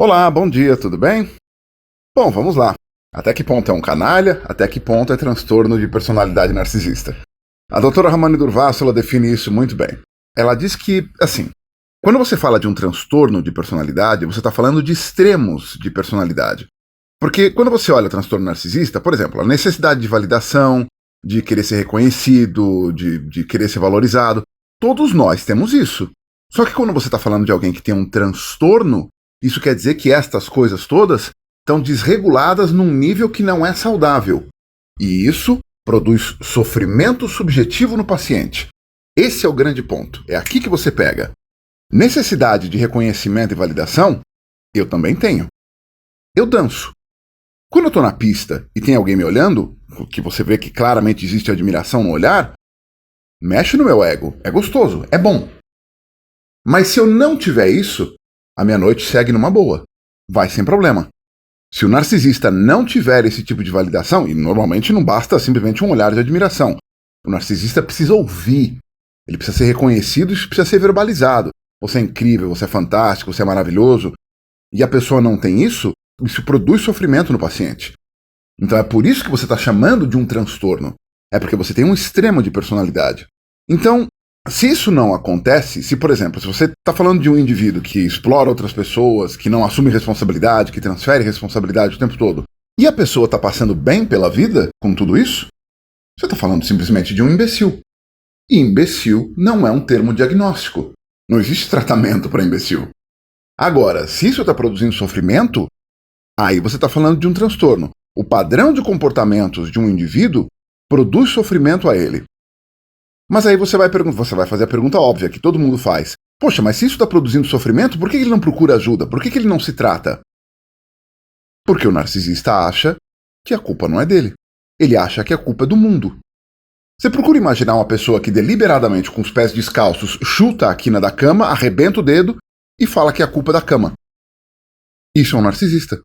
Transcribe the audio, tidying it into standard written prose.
Olá, bom dia, tudo bem? Bom, vamos lá. Até que ponto é um canalha? Até que ponto é transtorno de personalidade narcisista? A doutora Ramani Durvásula define isso muito bem. Ela diz que, assim, quando você fala de um transtorno de personalidade, você está falando de extremos de personalidade. Porque quando você olha transtorno narcisista, por exemplo, a necessidade de validação, de querer ser reconhecido, de querer ser valorizado, todos nós temos isso. Só que quando você está falando de alguém que tem um transtorno, isso quer dizer que estas coisas todas estão desreguladas num nível que não é saudável. E isso produz sofrimento subjetivo no paciente. Esse é o grande ponto. É aqui que você pega. Necessidade de reconhecimento e validação, eu também tenho. Eu danço. Quando eu estou na pista e tem alguém me olhando, que você vê que claramente existe admiração no olhar, mexe no meu ego. É gostoso, é bom. Mas se eu não tiver isso, a minha noite segue numa boa. Vai sem problema. Se o narcisista não tiver esse tipo de validação, e normalmente não basta simplesmente um olhar de admiração, o narcisista precisa ouvir, ele precisa ser reconhecido e isso precisa ser verbalizado. Você é incrível, você é fantástico, você é maravilhoso, e a pessoa não tem isso, isso produz sofrimento no paciente. Então é por isso que você está chamando de um transtorno. É porque você tem um extremo de personalidade. Então, se isso não acontece, se, por exemplo, se você está falando de um indivíduo que explora outras pessoas, que não assume responsabilidade, que transfere responsabilidade o tempo todo, e a pessoa está passando bem pela vida com tudo isso, você está falando simplesmente de um imbecil. E imbecil não é um termo diagnóstico. Não existe tratamento para imbecil. Agora, se isso está produzindo sofrimento, aí você está falando de um transtorno. O padrão de comportamentos de um indivíduo produz sofrimento a ele. Mas aí você vai fazer a pergunta óbvia, que todo mundo faz. Poxa, mas se isso está produzindo sofrimento, por que ele não procura ajuda? Por que ele não se trata? Porque o narcisista acha que a culpa não é dele. Ele acha que a culpa é do mundo. Você procura imaginar uma pessoa que deliberadamente, com os pés descalços, chuta a quina da cama, arrebenta o dedo e fala que a culpa é da cama. Isso é um narcisista.